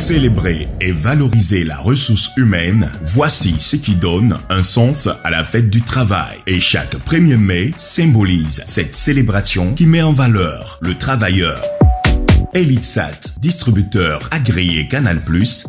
Célébrer et valoriser la ressource humaine, voici ce qui donne un sens à la fête du travail. Et chaque 1er mai symbolise cette célébration qui met en valeur le travailleur. Elitsat, distributeur agréé Canal+,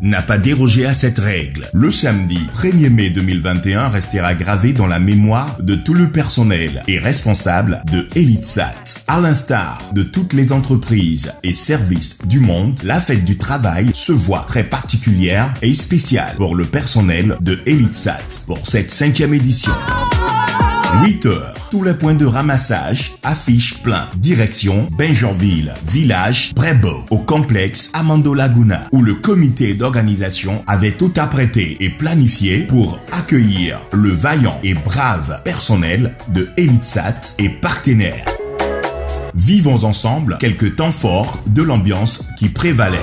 n'a pas dérogé à cette règle. Le samedi 1er mai 2021 restera gravé dans la mémoire de tout le personnel et responsable de Elitsat. À l'instar de toutes les entreprises et services du monde, la fête du travail se voit très particulière et spéciale pour le personnel de Elitsat pour cette 5e édition. 8 heures. Tous les points de ramassage affichent plein. Direction Benjorville, village Brébeau, au complexe Amando Laguna, où le comité d'organisation avait tout apprêté et planifié pour accueillir le vaillant et brave personnel de Elitsat et partenaires. Vivons ensemble quelques temps forts de l'ambiance qui prévalait.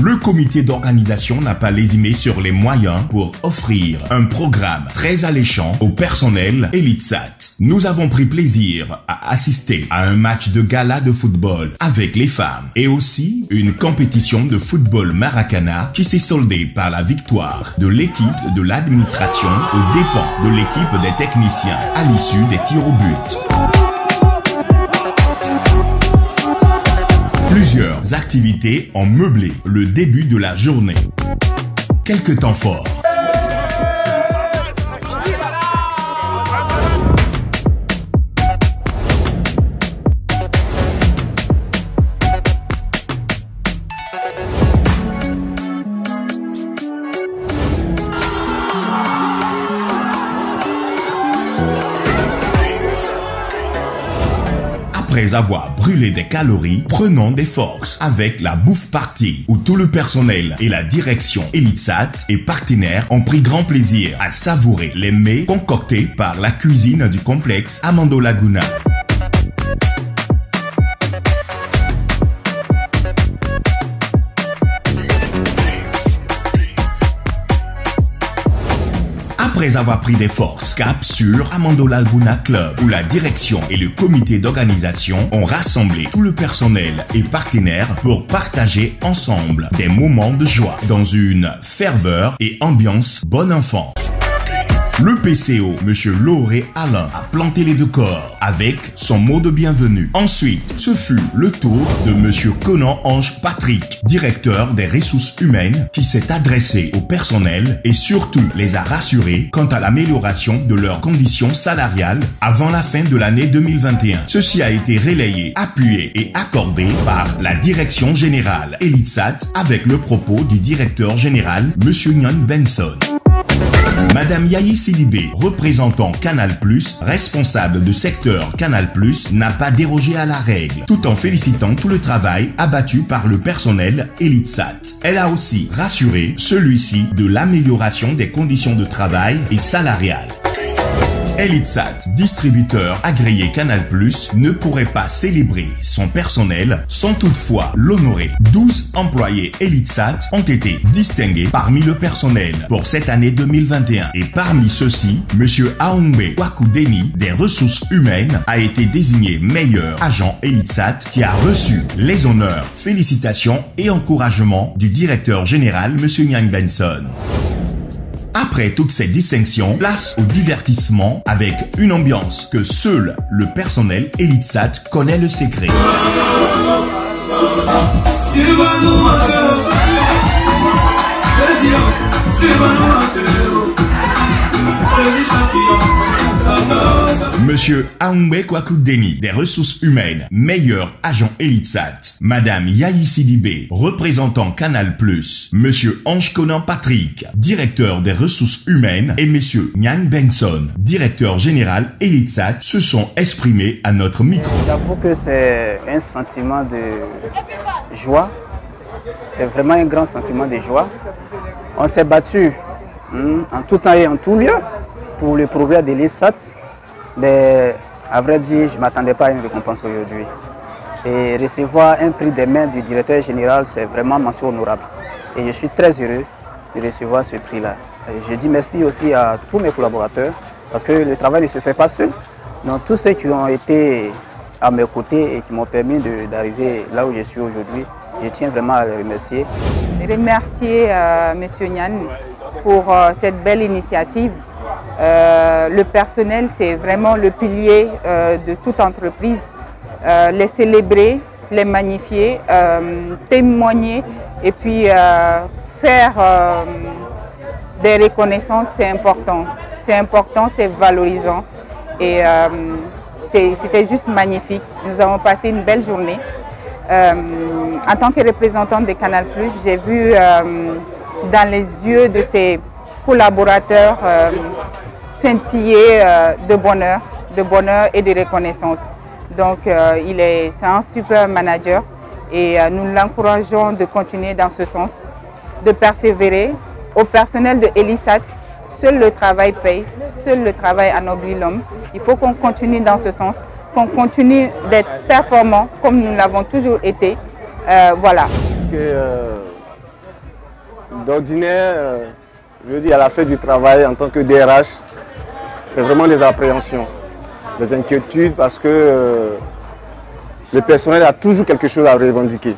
Le comité d'organisation n'a pas lésimé sur les moyens pour offrir un programme très alléchant au personnel Elitsat. Nous avons pris plaisir à assister à un match de gala de football avec les femmes et aussi une compétition de football Maracana qui s'est soldée par la victoire de l'équipe de l'administration aux dépens de l'équipe des techniciens à l'issue des tirs au but. Plusieurs activités ont meublé le début de la journée. Quelques temps forts. Après avoir brûlé des calories, prenons des forces avec la bouffe party où tout le personnel et la direction Elitsat et partenaires ont pris grand plaisir à savourer les mets concoctés par la cuisine du complexe Amando Laguna. Après avoir pris des forces, cap sur Amando Laguna Club, où la direction et le comité d'organisation ont rassemblé tout le personnel et partenaires pour partager ensemble des moments de joie dans une ferveur et ambiance bon enfant. Le PCO, M. Lauré Alain, a planté les décors avec son mot de bienvenue. Ensuite, ce fut le tour de M. Conan Ange Patrick, directeur des ressources humaines, qui s'est adressé au personnel et surtout les a rassurés quant à l'amélioration de leurs conditions salariales avant la fin de l'année 2021. Ceci a été relayé, appuyé et accordé par la direction générale Elitsat avec le propos du directeur général, M. Nyan Benson. Madame Yahi Sidibé, représentant Canal+, responsable de secteur Canal+, n'a pas dérogé à la règle, tout en félicitant tout le travail abattu par le personnel Elitsat. Elle a aussi rassuré celui-ci de l'amélioration des conditions de travail et salariales. Elitsat, distributeur agréé Canal+, ne pourrait pas célébrer son personnel sans toutefois l'honorer. 12 employés Elitsat ont été distingués parmi le personnel pour cette année 2021. Et parmi ceux-ci, M. Aoumbe Wakudeni des ressources humaines a été désigné meilleur agent Elitsat qui a reçu les honneurs, félicitations et encouragements du directeur général M. Nyan Benson. Après toutes ces distinctions, place au divertissement avec une ambiance que seul le personnel Elitsat connaît le secret. Monsieur Aoumbe Kwakudeni des ressources humaines, meilleur agent Elitsat. Madame Yahi Sidibé, représentant Canal+. Monsieur Ange Conan Patrick, directeur des ressources humaines. Et Monsieur Nyan Benson, directeur général Elitsat, se sont exprimés à notre micro. J'avoue que c'est un sentiment de joie. C'est vraiment un grand sentiment de joie. On s'est battu en tout temps et en tout lieu pour le progrès de l'Elitsat. Mais à vrai dire, je ne m'attendais pas à une récompense aujourd'hui. Et recevoir un prix des mains du directeur général, c'est vraiment mention honorable. Et je suis très heureux de recevoir ce prix-là. Je dis merci aussi à tous mes collaborateurs, parce que le travail ne se fait pas seul. Donc tous ceux qui ont été à mes côtés et qui m'ont permis d'arriver là où je suis aujourd'hui, je tiens vraiment à les remercier. Remercier M. Niane pour cette belle initiative. Le personnel, c'est vraiment le pilier de toute entreprise. Les célébrer, les magnifier, témoigner et puis faire des reconnaissances, c'est important. C'est important, c'est valorisant et c'était juste magnifique. Nous avons passé une belle journée. En tant que représentante de Canal+, j'ai vu dans les yeux de ses collaborateurs scintiller de bonheur et de reconnaissance. Donc c'est un super manager et nous l'encourageons de continuer dans ce sens, de persévérer. Au personnel de Elisat, seul le travail paye, seul le travail anoblit l'homme. Il faut qu'on continue dans ce sens, qu'on continue d'être performant comme nous l'avons toujours été. Voilà. D'ordinaire, je veux dire, à la fin du travail en tant que DRH, c'est vraiment des appréhensions, des inquiétudes parce que le personnel a toujours quelque chose à revendiquer.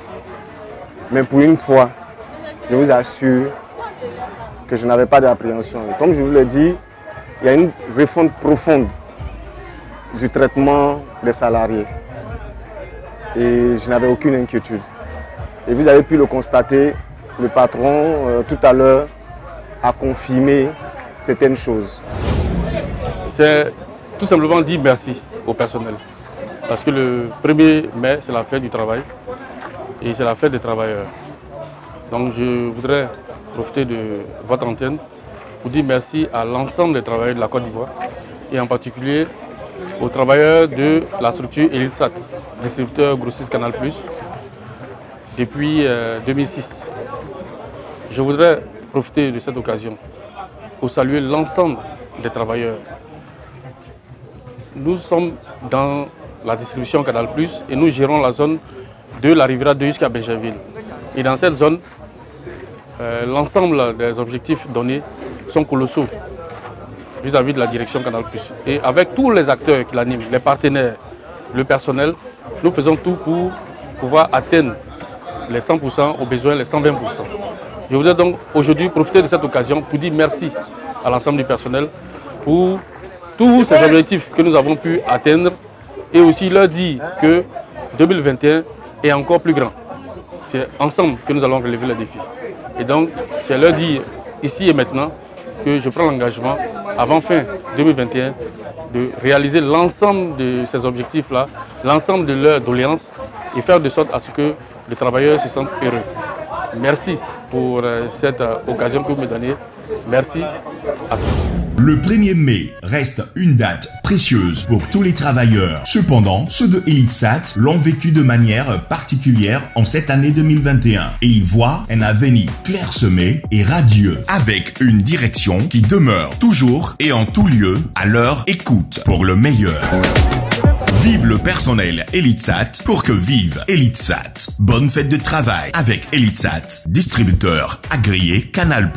Mais pour une fois, je vous assure que je n'avais pas d'appréhension. Comme je vous l'ai dit, il y a une refonte profonde du traitement des salariés. Et je n'avais aucune inquiétude. Et vous avez pu le constater, le patron, tout à l'heure, a confirmé certaines choses. C'est tout simplement dire merci au personnel. Parce que le 1er mai, c'est la fête du travail et c'est la fête des travailleurs. Donc je voudrais profiter de votre antenne pour dire merci à l'ensemble des travailleurs de la Côte d'Ivoire et en particulier aux travailleurs de la structure Elisat, distributeur grossiste Canal+, depuis 2006. Je voudrais profiter de cette occasion pour saluer l'ensemble des travailleurs. Nous sommes dans la distribution Canal+, et nous gérons la zone de la Riviera 2 jusqu'à Bégerville. Et dans cette zone, l'ensemble des objectifs donnés sont colossaux vis-à-vis de la direction Canal+. Et avec tous les acteurs qui l'animent, les partenaires, le personnel, nous faisons tout pour pouvoir atteindre les 100%, aux besoins les 120%. Je voudrais donc aujourd'hui profiter de cette occasion pour dire merci à l'ensemble du personnel pour tous ces objectifs que nous avons pu atteindre et aussi leur dire que 2021 est encore plus grand. C'est ensemble que nous allons relever le défi. Et donc, c'est leur dire ici et maintenant que je prends l'engagement avant fin 2021 de réaliser l'ensemble de ces objectifs-là, l'ensemble de leurs doléances et faire de sorte à ce que les travailleurs se sentent heureux. Merci pour cette occasion que vous me donnez. Merci à tous. Le 1er mai reste une date précieuse pour tous les travailleurs. Cependant, ceux de Elisat l'ont vécu de manière particulière en cette année 2021 et ils voient un avenir clairsemé et radieux avec une direction qui demeure toujours et en tout lieu à leur écoute pour le meilleur. Vive le personnel Elisat pour que vive Elisat. Bonne fête de travail avec Elisat, distributeur agréé Canal+.